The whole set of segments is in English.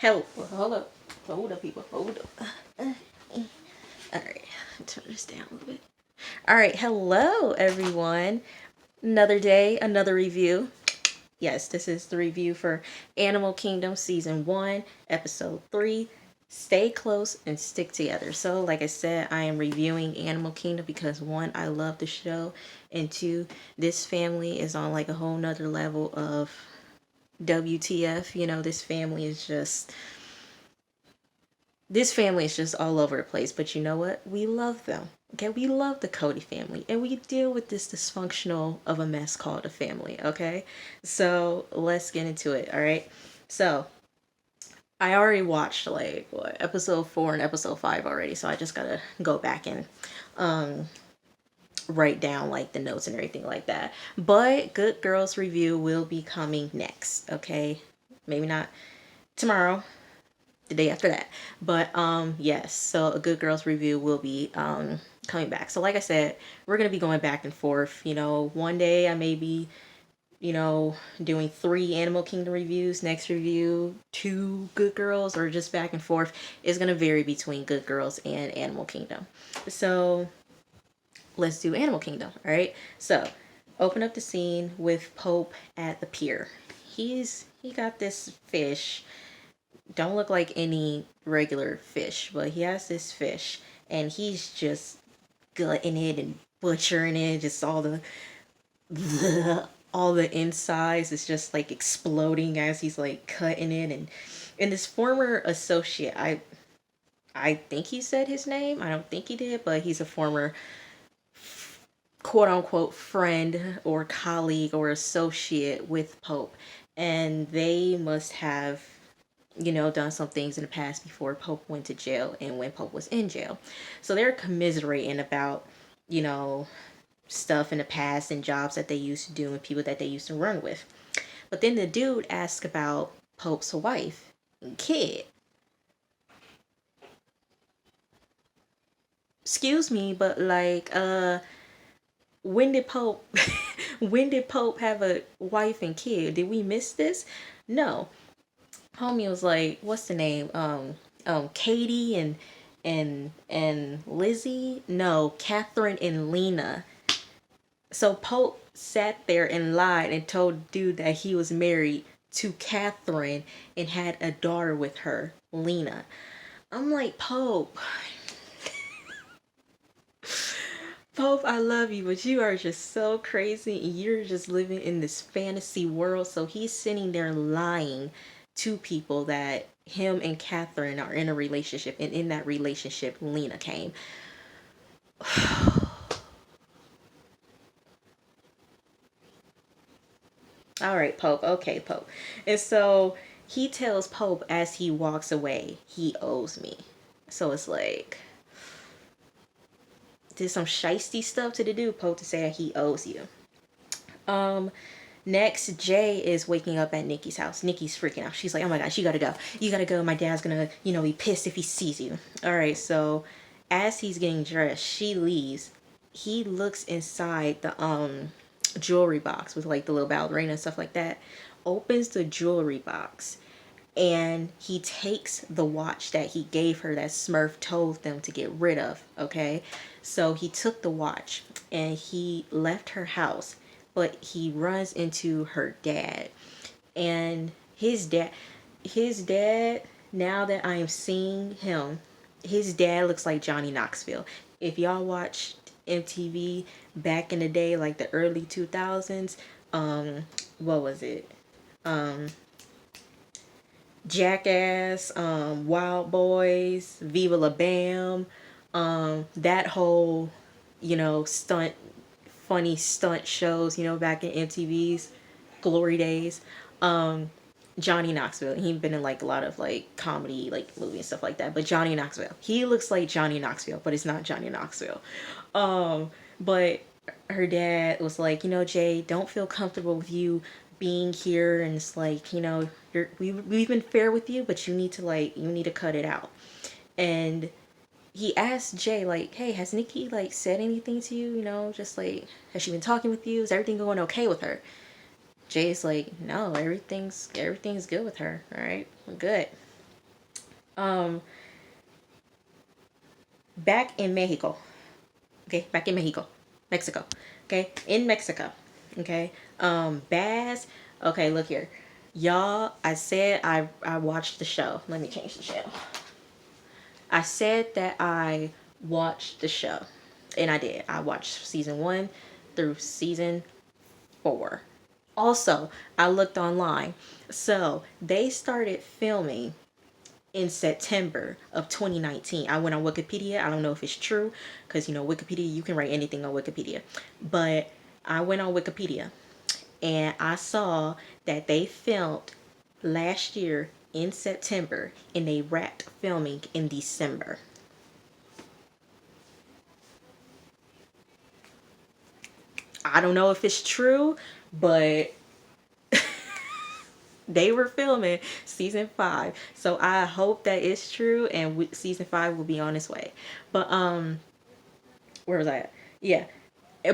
Hold up. Hold up, people. Hold up. Alright, turn this down a little bit. Alright, hello, everyone. Another day, another review. Yes, this is the review for Animal Kingdom Season 1, Episode 3. Stay close and stick together. So, like I said, I am reviewing Animal Kingdom because one, I love the show, and two, this family is on like a whole nother level of WTF. You know, this family is just all over the place, but you know what? We love them. Okay, we love the Cody family, and we deal with this dysfunctional of a mess called a family. Okay, so let's get into it. All right, so I already watched like what episode 4 and episode 5 already, so I just gotta go back and um write down like the notes and everything like that. But Good Girls review will be coming next. Okay, maybe not tomorrow, the day after that. But yes, so a Good Girls review will be coming back. So like I said, we're gonna be going back and forth. You know, one day I may be, doing 3 Animal Kingdom reviews, next review 2 Good Girls, or just back and forth. It's gonna vary between Good Girls and Animal Kingdom. So let's do Animal Kingdom. All right, so open up the scene with Pope at the pier. He got this fish, don't look like any regular fish, but he has this fish and he's just gutting it and butchering it. Just all the insides is just like exploding as he's like cutting it. And this former associate, I think he said his name. I don't think he did, but he's a former quote unquote friend or colleague or associate with Pope, and they must have, done some things in the past before Pope went to jail and when Pope was in jail. So they're commiserating about, you know, stuff in the past and jobs that they used to do and people that they used to run with. But then the dude asked about Pope's wife and kid. Excuse me, but like, when did Pope when did Pope have a wife and kid? Did we miss this? No. Homie was like, what's the name? Katie and Lizzie? No, Catherine and Lena. So Pope sat there and lied and told dude that he was married to Catherine and had a daughter with her, Lena. I'm like, Pope, Pope, I love you, but you are just so crazy and you're just living in this fantasy world. So he's sitting there lying to people that him and Catherine are in a relationship, and in that relationship, Lena came. All right, Pope. Okay, Pope. And so he tells Pope as he walks away, he owes me. So it's like, did some shisty stuff to the dude, Pope, to say that he owes you. Um, Next, Jay is waking up at Nikki's house. Nikki's freaking out. She's like, oh my gosh, you gotta go. You gotta go. My dad's gonna, be pissed if he sees you. All right, so as he's getting dressed, she leaves. He looks inside the jewelry box with like the little ballerina and stuff like that. Opens the jewelry box and he takes the watch that he gave her that Smurf told them to get rid of. Okay, so he took the watch and he left her house, but he runs into her dad. And his dad, now that I am seeing him, his dad looks like Johnny Knoxville. If y'all watched MTV back in the day, like the early 2000s, what was it, um Jackass, Wild Boys, Viva La Bam, that whole, stunt, funny stunt shows, back in MTV's glory days. Um, Johnny Knoxville. He'd been in like a lot of like comedy, like movie and stuff like that. But Johnny Knoxville, he looks like Johnny Knoxville, but it's not Johnny Knoxville. But her dad was like, Jay, don't feel comfortable with you being here, and it's like, we've been fair with you, but you need to cut it out. And he asked Jay like, hey, has Nikki like said anything to you? Just like, has she been talking with you? Is everything going okay with her? Jay's like, no, everything's good with her. All right, we're good. Um, back in Mexico. Okay, back in Mexico, Mexico. Okay, in Mexico. Okay, Baz. Okay, look here, y'all. I said I watched the show. Let me change the channel. I said that I watched the show, and I did. I watched season 1 through season 4. Also, I looked online. So they started filming in September of 2019. I went on Wikipedia. I don't know if it's true because, Wikipedia, you can write anything on Wikipedia. But I went on Wikipedia and I saw that they filmed last year in September and they wrapped filming in December. I don't know if it's true, but they were filming season 5. So I hope that it's true and season 5 will be on its way. But where was I at? Yeah.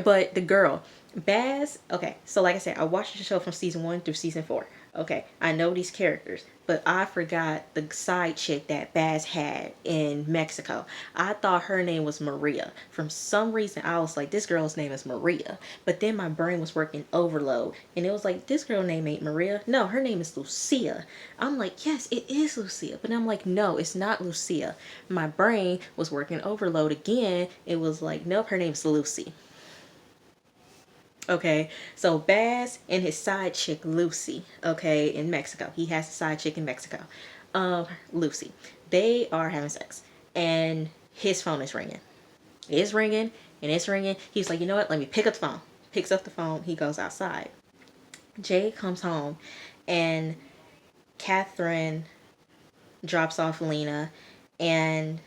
But the girl, Baz, okay, so like I said, I watched the show from season 1 through season 4. Okay, I know these characters, but I forgot the side chick that Baz had in Mexico. I thought her name was Maria. For some reason, I was like, this girl's name is Maria. But then my brain was working overload, and it was like, this girl name ain't Maria. No, her name is Lucia. I'm like, yes, it is Lucia. But I'm like, no, it's not Lucia. My brain was working overload again. It was like, nope, her name's Lucy. Okay, so Baz and his side chick Lucy, okay, in Mexico. He has a side chick in Mexico. Lucy. They are having sex. And his phone is ringing. It's ringing and it's ringing. He's like, you know what? Let me pick up the phone. Picks up the phone. He goes outside. Jay comes home and Catherine drops off Lena and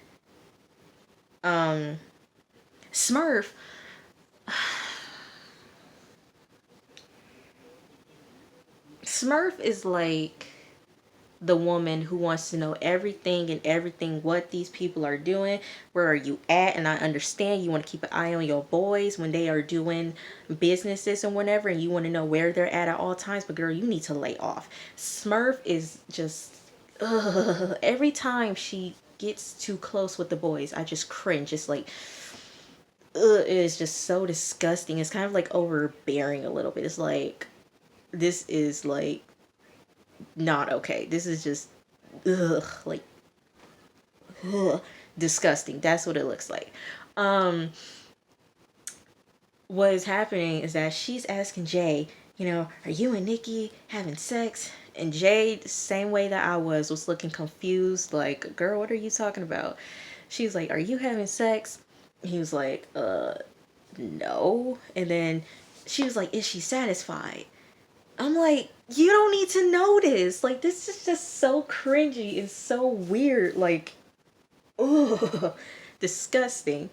Smurf. Smurf is like the woman who wants to know everything what these people are doing. Where are you at? And I understand you want to keep an eye on your boys when they are doing businesses and whatever, and you want to know where they're at all times. But girl, you need to lay off. Smurf is just every time she gets too close with the boys, I just cringe. It's like it is just so disgusting. It's kind of like overbearing a little bit. It's like this is like not okay. This is just like disgusting. That's what it looks like. Um, what is happening is that she's asking Jay, are you and Nikki having sex? And Jay, the same way that I was looking confused, like, girl, what are you talking about? She's like, are you having sex? He was like, no. And then she was like, is she satisfied? I'm like, you don't need to know this. Like, this is just so cringy and so weird. Like, ugh, disgusting.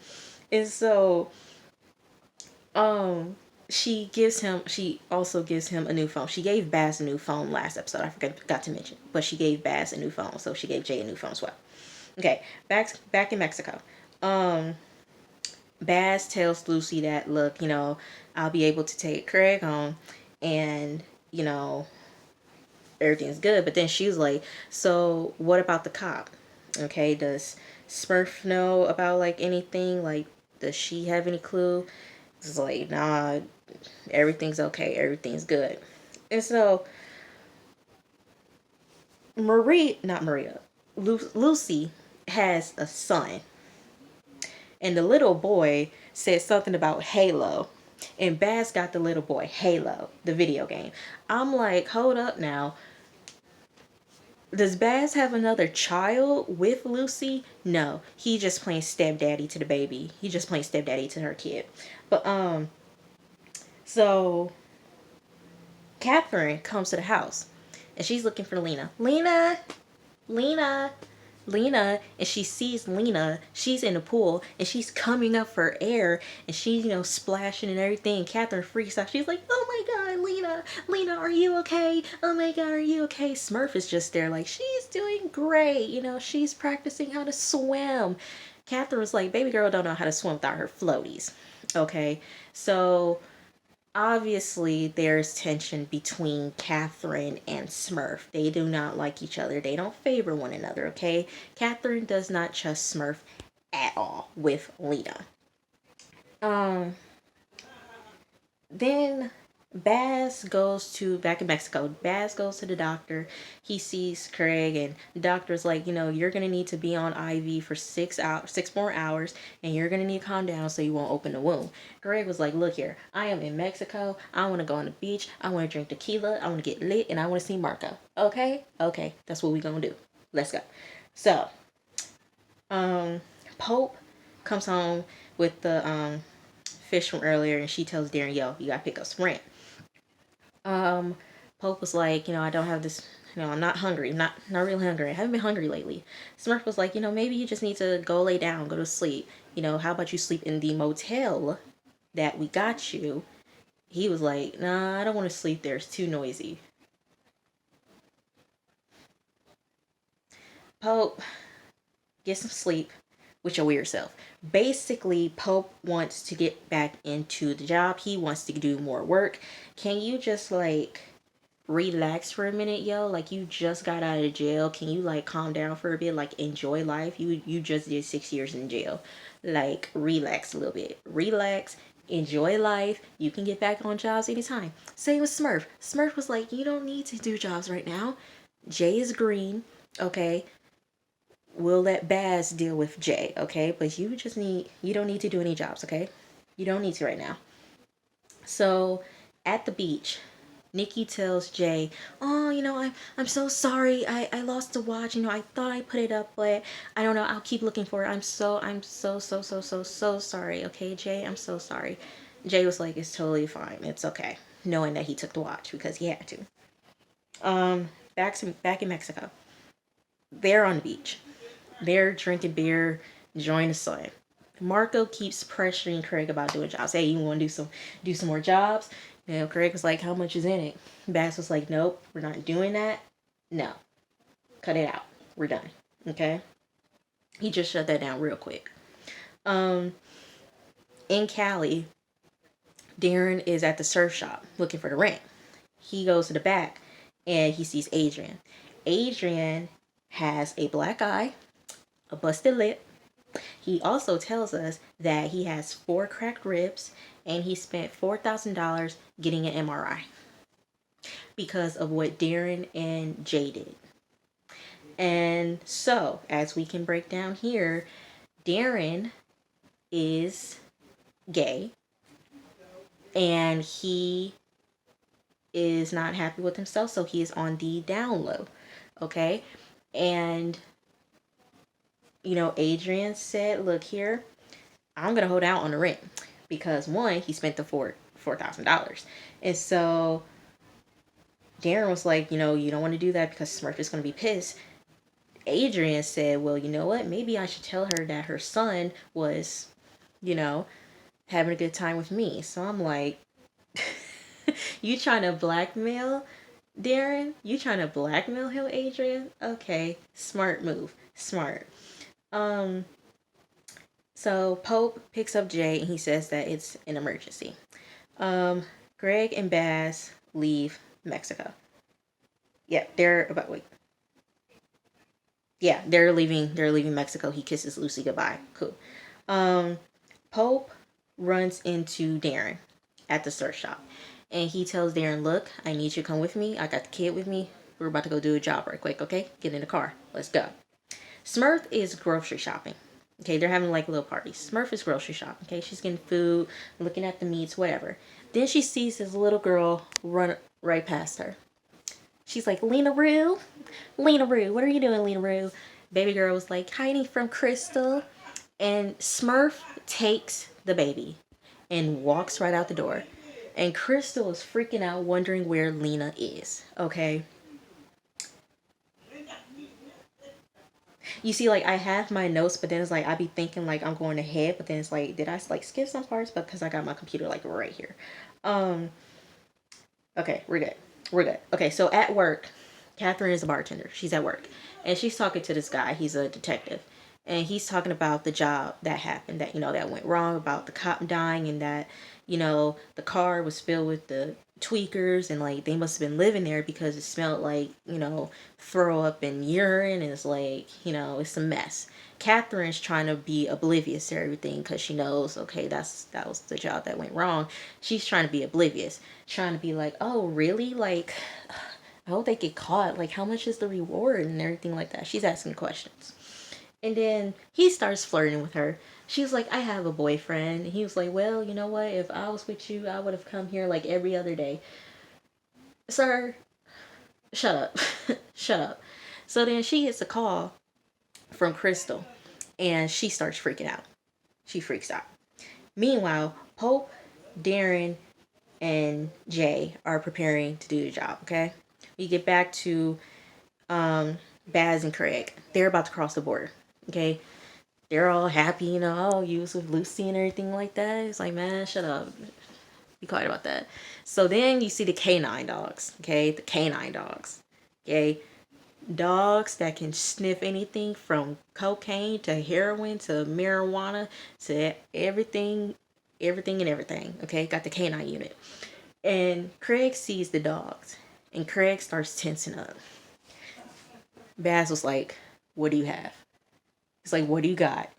And so, um, she also gives him a new phone. She gave Baz a new phone last episode. I forgot to mention, but she gave Baz a new phone, so she gave Jay a new phone as well. Okay, back in Mexico. Um, Baz tells Lucy that, look, I'll be able to take Craig home, and everything's good. But then she was like, so what about the cop? Okay, does Smurf know about like anything? Like, does she have any clue? It's like, nah, everything's okay, everything's good. And so not Maria, Lucy has a son, and the little boy said something about Halo, and Baz got the little boy Halo, the video game. I'm like, hold up now. Does Baz have another child with Lucy? No, he just playing stepdaddy to the baby. He just playing stepdaddy to her kid. But so Catherine comes to the house, and she's looking for Lena. Lena, Lena, and she sees Lena. She's in the pool and she's coming up for air and she's, splashing and everything. And Catherine freaks out. She's like, oh my God, Lena, are you okay? Oh my God, are you okay? Smurf is just there like, she's doing great. She's practicing how to swim. Catherine was like, baby girl don't know how to swim without her floaties. Okay, so Obviously, there's tension between Catherine and Smurf. They do not like each other. They don't favor one another, okay? Catherine does not trust Smurf at all with Lena. Um, then Baz goes to back in Mexico. Baz goes to the doctor. He sees Craig, and the doctor's like, you're gonna need to be on IV for 6 hours, 6 more hours, and you're gonna need to calm down so you won't open the wound. Craig was like, look here, I am in Mexico. I want to go on the beach. I want to drink tequila. I want to get lit, and I want to see Marco. Okay, that's what we gonna do. Let's go. So, Pope comes home with the fish from earlier, and she tells Darren, yo, you gotta pick up some rent. Pope was like, I don't have this, I'm not hungry, not really hungry. I haven't been hungry lately. Smurf was like, maybe you just need to go lay down, go to sleep. How about you sleep in the motel that we got you? He was like, nah, I don't want to sleep there. It's too noisy. Pope, get some sleep with your weird self. Basically, Pope wants to get back into the job. He wants to do more work. Can you just relax for a minute, yo? Like, you just got out of jail. Can you calm down for a bit? Enjoy life. You just did 6 years in jail. Relax a little bit. Relax. Enjoy life. You can get back on jobs anytime. Same with Smurf. Smurf was like, you don't need to do jobs right now. Jay is green. Okay, we'll let Baz deal with Jay, okay? But you don't need to do any jobs, okay? You don't need to right now. So at the beach, Nikki tells Jay, oh, I'm so sorry. I lost the watch. I thought I put it up, but I don't know. I'll keep looking for it. I'm so sorry. Okay, Jay, I'm so sorry. Jay was like, it's totally fine. It's okay. Knowing that he took the watch because he had to. Back in Mexico. They're on the beach. They're drinking beer, enjoying the sun. Marco keeps pressuring Craig about doing jobs. Hey, you want to do some more jobs? Craig was like, how much is in it? Bass was like, nope, we're not doing that. No, cut it out. We're done. Okay. He just shut that down real quick. In Cali, Darren is at the surf shop looking for the rent. He goes to the back and he sees Adrian. Adrian has a black eye, a busted lip. He also tells us that he has 4 cracked ribs and he spent $4,000 getting an MRI because of what Darren and Jay did. And so, as we can break down here, Darren is gay and he is not happy with himself, so he is on the down low. Okay? And Adrian said, look here, I'm going to hold out on the rent because one, he spent the $4,000. And so Darren was like, you don't want to do that because Smurf is going to be pissed. Adrian said, well, you know what? Maybe I should tell her that her son was, having a good time with me. So I'm like, you trying to blackmail Darren? You trying to blackmail him, Adrian? Okay, smart move. Smart. So Pope picks up Jay and he says that it's an emergency. Greg and Baz leave Mexico. Yeah, they're leaving Mexico. He kisses Lucy goodbye. Cool. Pope runs into Darren at the surf shop. And he tells Darren, look, I need you to come with me. I got the kid with me. We're about to go do a job right quick, okay? Get in the car. Let's go. Smurf is grocery shopping. Okay, they're having a little party. Smurf is grocery shopping. Okay, she's getting food, looking at the meats, whatever. Then she sees this little girl run right past her. She's like, Lena Roo, what are you doing, Lena Roo? Baby girl was like, hiding from Crystal. And Smurf takes the baby and walks right out the door. And Crystal is freaking out, wondering where Lena is. Okay. You see, I have my notes, but then it's I be thinking I'm going ahead, but then it's did I skip some parts? Because I got my computer right here. Okay, we're good. Okay, so at work, Catherine is a bartender. She's at work, and she's talking to this guy. He's a detective, and he's talking about the job that happened, that that went wrong, about the cop dying, and that the car was filled with the tweakers, and like they must have been living there because it smelled like, throw up and urine, and it's like, it's a mess. Catherine's trying to be oblivious to everything because she knows, okay, that was the job that went wrong. She's trying to be oblivious, trying to be like, oh, really? Like, I hope they get caught. Like, how much is the reward and everything like that? She's asking questions. And then he starts flirting with her. She's like, I have a boyfriend. And he was like, well, you know what? If I was with you, I would have come here like every other day. Sir, shut up. Shut up. So then she gets a call from Crystal and she starts freaking out. She freaks out. Meanwhile, Pope, Darren, and Jay are preparing to do the job, okay? We get back to Baz and Craig. They're about to cross the border, okay? They're all happy, oh, you was with Lucy and everything like that. It's like, man, shut up. Be quiet about that. So then you see the canine dogs, okay? The canine dogs, okay? Dogs that can sniff anything from cocaine to heroin to marijuana to everything, and everything, okay? Got the canine unit. And Craig sees the dogs, and Craig starts tensing up. Baz was like, what do you have? He's like, what do you got?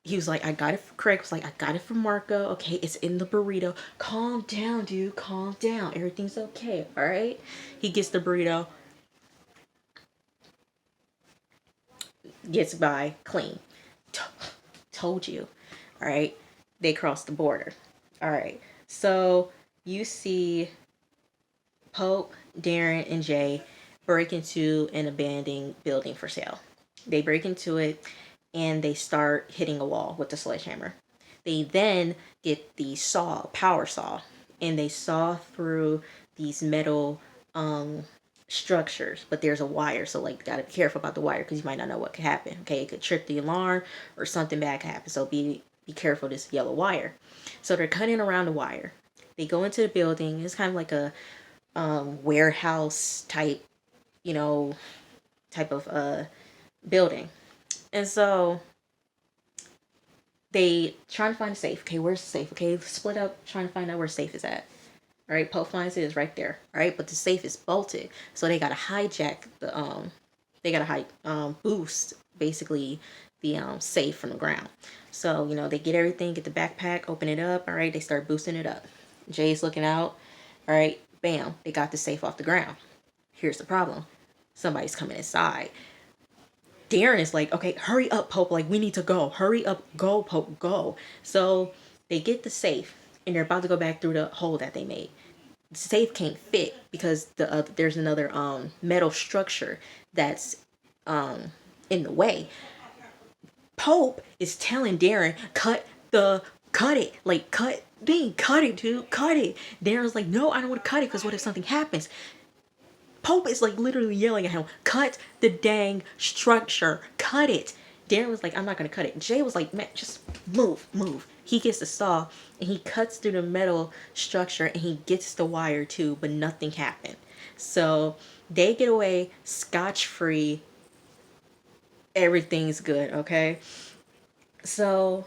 He was like, I got it. Craig was like, I got it from Marco. Okay, it's in the burrito. Calm down, dude. Calm down. Everything's okay, all right? He gets the burrito. Gets by clean. Told you. All right? They cross the border. All right. So you see Pope, Darren, and Jay break into an abandoned building for sale. They break into it and they start hitting a wall with the sledgehammer. They then get the saw, power saw, and they saw through these metal structures, but there's a wire, so like gotta be careful about the wire because you might not know what could happen. Okay, it could trip the alarm or something bad could happen. So be careful of this yellow wire. So they're cutting around the wire. They go into the building. It's kind of like a warehouse type, type of building. And so they trying to find a safe. Okay, where's the safe? Okay, split up, trying to find out where the safe is at. All right, Pope finds it is right there. All right, but the safe is bolted, so they gotta hijack the they gotta boost basically the safe from the ground. So they get everything, get the backpack, open it up. All right, they start boosting it up. Jay's looking out. All right, bam, they got the safe off the ground. Here's the problem: somebody's coming inside. Darren is like, okay, hurry up, Pope. Like, we need to go. Hurry up, go, Pope, go. So they get the safe, and they're about to go back through the hole that they made. The safe can't fit because there's another metal structure that's in the way. Pope is telling Darren, cut it, like cut it, dude, cut it. Darren's like, no, I don't want to cut it because what if something happens? Pope is like literally yelling at him, cut the dang structure, cut it. Darren was like, I'm not gonna cut it. Jay was like, man, just move. He gets the saw and he cuts through the metal structure and he gets the wire too, but nothing happened. So they get away scotch-free. Everything's good, okay? So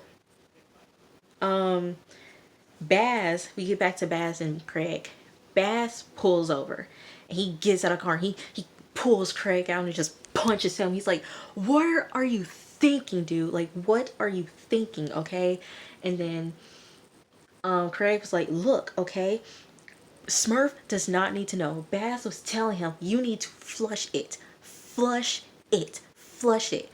Baz, we get back to Baz and Craig. Baz pulls over and he gets out of the car. He pulls Craig out and just punches him. He's like, what are you thinking, dude? Like, what are you thinking, okay? And then Craig was like, look, okay, Smurf does not need to know. Baz was telling him, you need to flush it. Flush it. Flush it.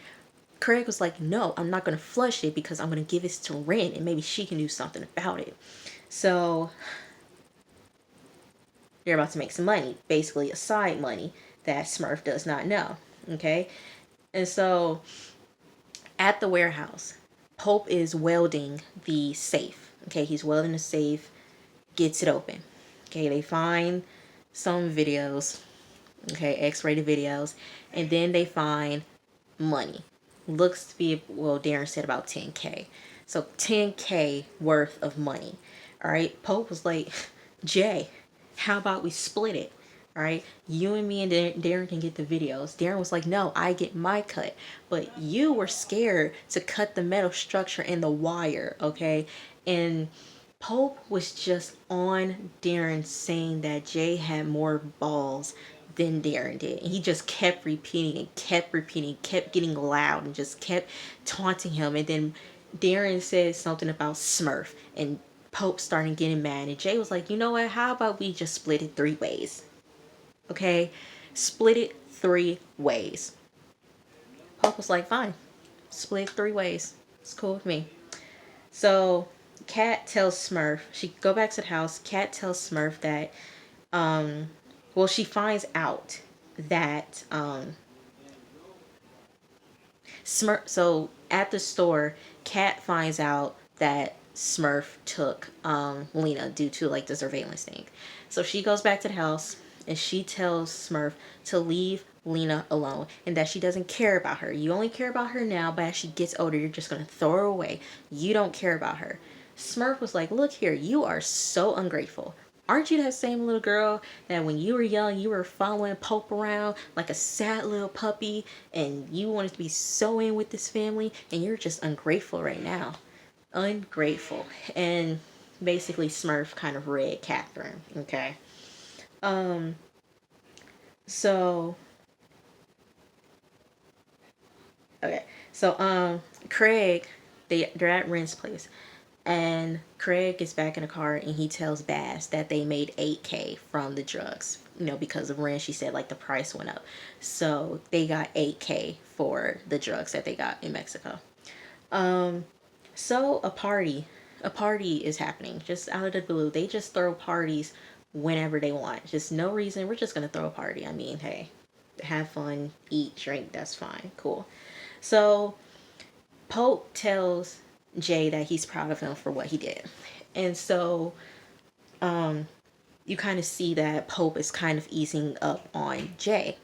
Craig was like, no, I'm not going to flush it because I'm going to give it to Ren and maybe she can do something about it. So they're about to make some money, basically a side money that Smurf does not know. Okay. And so at the warehouse, Pope is welding the safe. Okay. He's welding the safe, gets it open. Okay. They find some videos, okay, X-rated videos, and then they find money. Looks to be, well, Darren said about 10K. So 10K worth of money. All right. Pope was like, Jay, how about we split it? All right. You and me and Darren can get the videos. Darren was like, no, I get my cut. But you were scared to cut the metal structure and the wire. Okay. And Pope was just on Darren saying that Jay had more balls than Darren did. And he just kept repeating and kept repeating, kept getting loud and just kept taunting him. And then Darren said something about Smurf, and Pope started getting mad. And Jay was like, you know what? How about we just split it 3 ways? Okay? Split it 3 ways. Pope was like, fine. Split 3 ways. It's cool with me. So Kat tells Smurf, she go back to the house. Kat tells Smurf that, well, she finds out that Smurf. So at the store, Kat finds out that Smurf took Lena due to like the surveillance thing. So she goes back to the house and she tells Smurf to leave Lena alone and that she doesn't care about her. You only care about her now, but as she gets older, you're just gonna throw her away. You don't care about her. Smurf was like, look here, you are so ungrateful. Aren't you that same little girl that when you were young, you were following Pope around like a sad little puppy and you wanted to be so in with this family and you're just ungrateful right now? Ungrateful. And basically Smurf kind of read Catherine, okay? Um, so, okay. So, Craig, they're at Ren's place. And Craig gets back in the car and he tells Bass that they made $8K from the drugs. You know, because of Ren, she said like the price went up. So they got $8K for the drugs that they got in Mexico. So a party is happening just out of the blue. They just throw parties whenever they want. Just no reason. We're just gonna throw a party. I mean, hey, have fun, eat, drink. That's fine, cool. So Pope tells Jay that he's proud of him for what he did. And so you kind of see that Pope is kind of easing up on Jay.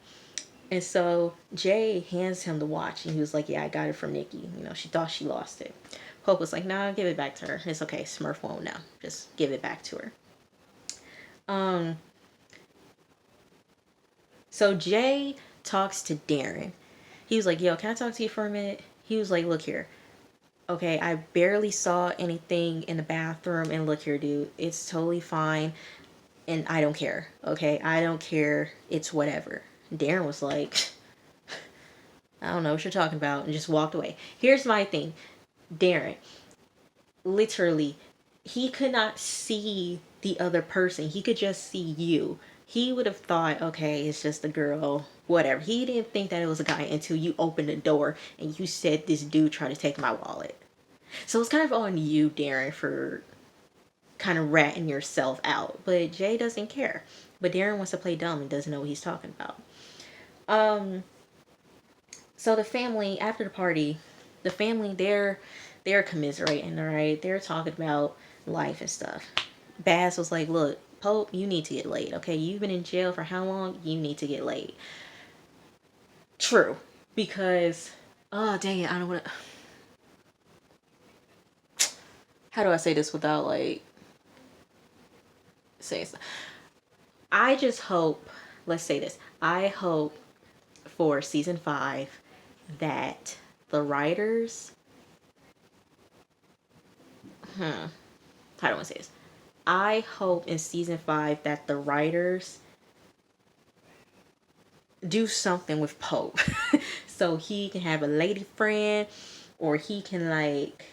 And so Jay hands him the watch and he was like, yeah, I got it from Nikki. You know, she thought she lost it. Pope was like, nah, give it back to her. It's okay. Smurf won't know. Just give it back to her. So Jay talks to Darren. He was like, yo, can I talk to you for a minute? He was like, look here. Okay, I barely saw anything in the bathroom, and look here, dude, it's totally fine, and I don't care. Okay, I don't care. It's whatever. Darren was like, I don't know what you're talking about, and just walked away. Here's my thing, Darren. Literally, he could not see the other person. He could just see you. He would have thought, okay, it's just a girl, whatever. He didn't think that it was a guy until you opened the door and you said this dude tried to take my wallet. So it's kind of on you, Darren, for kind of ratting yourself out. But Jay doesn't care. But Darren wants to play dumb and doesn't know what he's talking about. So the family, after the party, the family, they're commiserating, all right? They're talking about life and stuff. Bass was like, look, Pope, you need to get laid, okay? You've been in jail for how long? You need to get laid. True. Because, oh, dang it, I don't want to... How do I say this without, like, saying stuff? I just hope, let's say this, I hope for season 5 that the writers, how do I want to say this? I hope in season 5 that the writers do something with Pope so he can have a lady friend, or he can, like,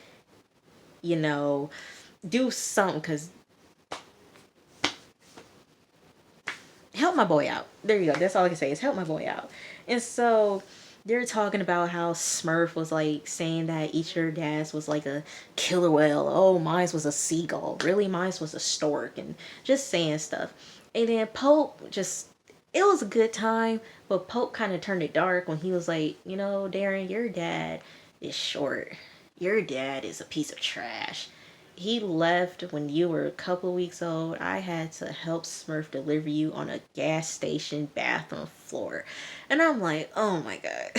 you know, do something, because help my boy out. There you go. That's all I can say is help my boy out. And so they're talking about how Smurf was like saying that each of their dads was like a killer whale. Oh, mine was a seagull. Really, mine was a stork, and just saying stuff. And then Pope just, it was a good time, but Pope kind of turned it dark when he was like, you know, Darren, your dad is short. Your dad is a piece of trash. He left when you were a couple weeks old. I had to help Smurf deliver you on a gas station bathroom floor. And I'm like, oh my God.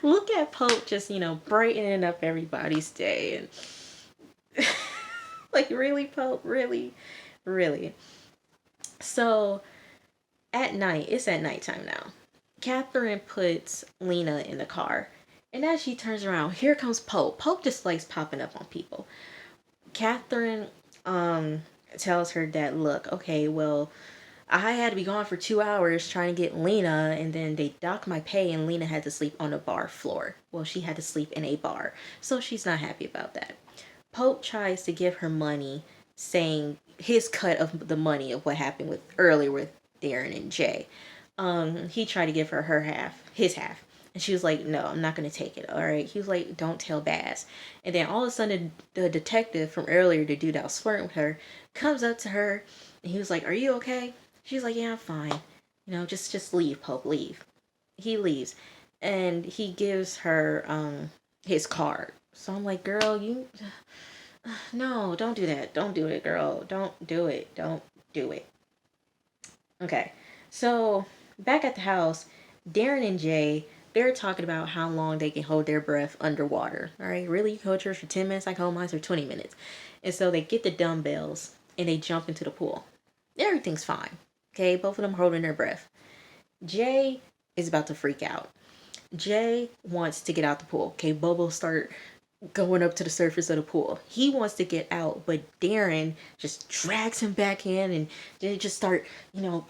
Look at Pope just, you know, brightening up everybody's day. And like, really, Pope? Really? Really? So at night, it's at nighttime now. Catherine puts Lena in the car And as she turns around, here comes Pope. Pope just likes popping up on people. Catherine tells her that, look, okay, well, I had to be gone for 2 hours trying to get Lena, and then they docked my pay, and Lena had to sleep on a bar floor. Well, she had to sleep in a bar, so she's not happy about that. Pope tries to give her money, saying his cut of the money of what happened with earlier with Darren and Jay. He tried to give her her half, his half. And she was like, no, I'm not going to take it. All right. He was like, don't tell Baz. And then all of a sudden, the detective from earlier, the dude that was flirting with her, comes up to her. And he was like, are you okay? She's like, yeah, I'm fine. You know, just leave, Pope, leave. He leaves. And he gives her his card. So I'm like, girl, you... No, don't do that. Don't do it, girl. Don't do it. Don't do it. Okay. So back at the house, Darren and Jay, they're talking about how long they can hold their breath underwater. All right, really? You can hold yours for 10 minutes? I can hold mine for 20 minutes. And so they get the dumbbells and they jump into the pool. Everything's fine. Okay, both of them holding their breath. Jay is about to freak out. Jay wants to get out the pool. Okay, bubbles start going up to the surface of the pool. He wants to get out, but Darren just drags him back in, and they just start,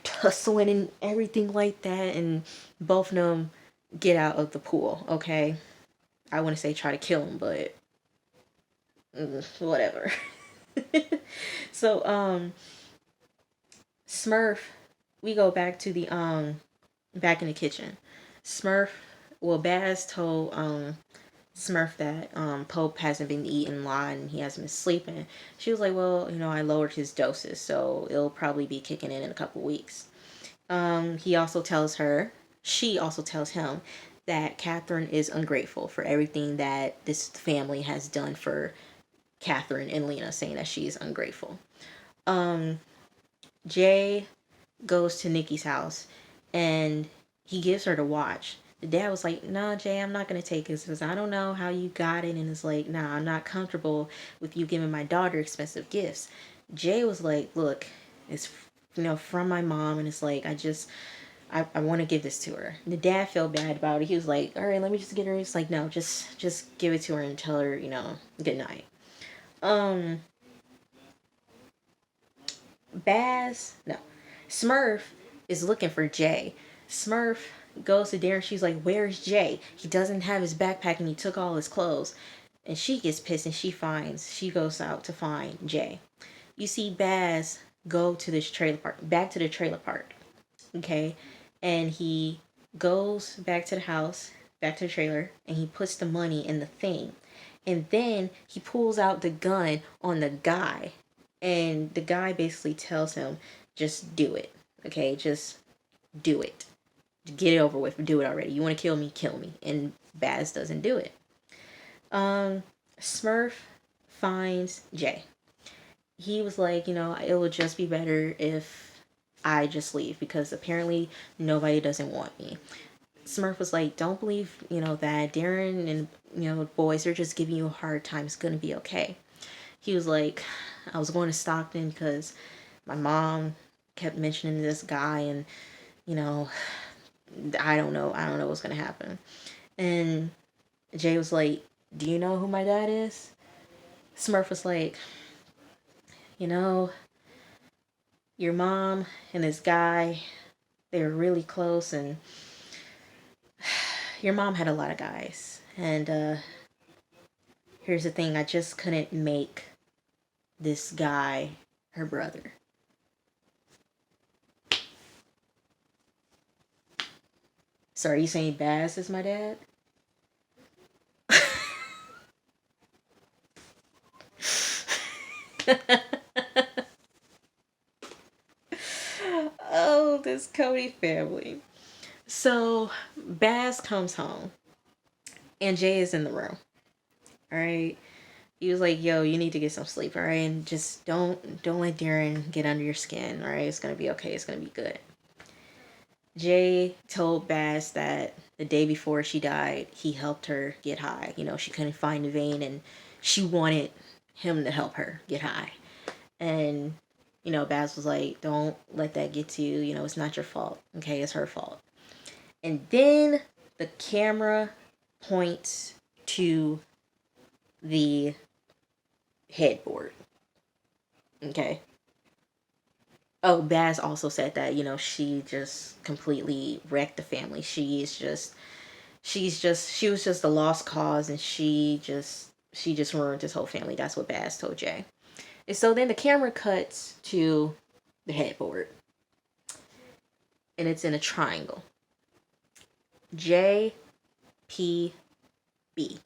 tussling and everything like that. And both of them get out of the pool. Okay, I want to say try to kill him, but whatever. So Smurf, we go back to the back in the kitchen. Smurf, well, Baz told Smurf that Pope hasn't been eating a lot and he hasn't been sleeping. She was like, well, I lowered his doses, so it'll probably be kicking in a couple weeks. He also tells her, she also tells him that Catherine is ungrateful for everything that this family has done for Catherine and Lena, saying that she is ungrateful. Jay goes to Nikki's house and he gives her the watch. The dad was like, nah, Jay, I'm not going to take this because I don't know how you got it. And it's like, nah, I'm not comfortable with you giving my daughter expensive gifts. Jay was like, look, it's, from my mom. And it's like, I want to give this to her. The dad felt bad about it. He was like, all right, let me just get her. It's like, no, just give it to her and tell her, good night. Baz, no, Smurf is looking for Jay. Smurf goes to Darren. She's like, where's Jay? He doesn't have his backpack and he took all his clothes. And she gets pissed and she goes out to find Jay. You see Baz go to this trailer park, back to the trailer park. Okay. And he goes back to the house, back to the trailer, and he puts the money in the thing. And then he pulls out the gun on the guy. And the guy basically tells him, just do it. Okay, just do it. Get it over with. Do it already. You want to kill me? Kill me. And Baz doesn't do it. Smurf finds Jay. He was like, it would just be better if I just leave because apparently nobody doesn't want me. Smurf was like, don't believe, that Darren and, boys are just giving you a hard time. It's going to be okay. He was like, I was going to Stockton because my mom kept mentioning this guy and, I don't know what's going to happen. And Jay was like, do you know who my dad is? Smurf was like, your mom and this guy, they were really close and your mom had a lot of guys. And here's the thing, I just couldn't make this guy her brother. So are you saying Baz is my dad? Oh, this Cody family. So Baz comes home and Jay is in the room. All right. He was like, yo, you need to get some sleep, all right? And just don't let Darren get under your skin, all right? It's going to be okay. It's going to be good. Jay told Baz that the day before she died, he helped her get high. She couldn't find the vein and she wanted him to help her get high. And, Baz was like, don't let that get to you. It's not your fault. Okay, it's her fault. And then the camera points to the headboard. Okay. Oh, Baz also said that, she just completely wrecked the family. She was just a lost cause, and she just ruined his whole family. That's what Baz told Jay. And so then the camera cuts to the headboard, and it's in a triangle. J P B.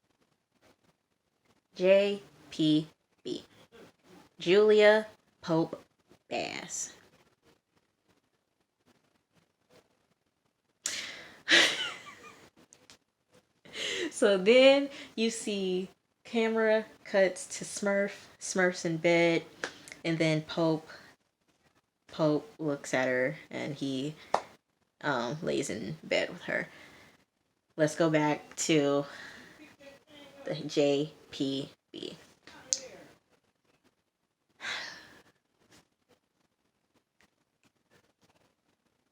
J P B. Julia, Pope, Baz. So then you see camera cuts to Smurf's in bed, and then Pope looks at her, and he lays in bed with her. Let's go back to the JPB.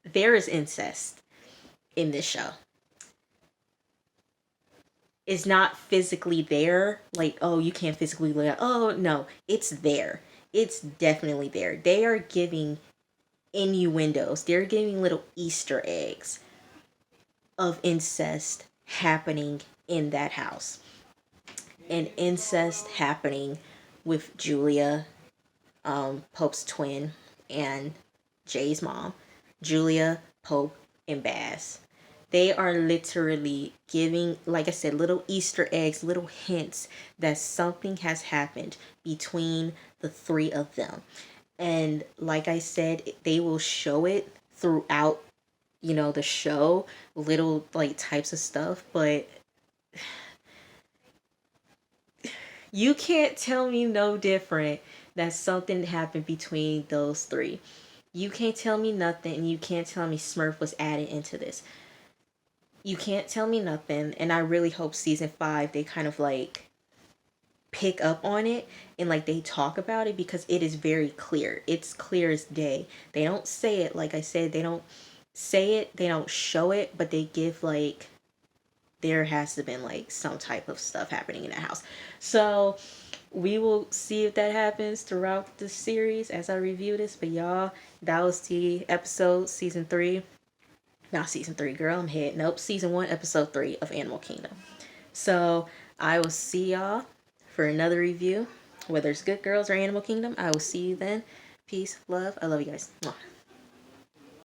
There is incest in this show. It's not physically there, like, oh, you can't physically look at, oh, no, it's there. It's definitely there. They are giving innuendos, they're giving little Easter eggs of incest happening in that house. And incest happening with Julia, Pope's twin, and Jay's mom. Julia, Pope, and Baz. They are literally giving, like I said, little Easter eggs, little hints that something has happened between the three of them. And like I said, they will show it throughout, the show, little like types of stuff, but you can't tell me no different that something happened between those three. You can't tell me nothing, and you can't tell me Smurf was added into this. You can't tell me nothing, and I really hope season 5 they kind of like pick up on it, and like they talk about it, because it is very clear. It's clear as day. They don't say it, like I said, they don't say it, they don't show it, but they give like there has to have been like some type of stuff happening in that house. So we will see if that happens throughout the series as I review this. But y'all, that was the episode, season 3. Not season 3, girl, I'm head. Nope, season 1, episode 3 of Animal Kingdom. So I will see y'all for another review, whether it's Good Girls or Animal Kingdom. I will see you then. Peace, love. I love you guys. Mwah.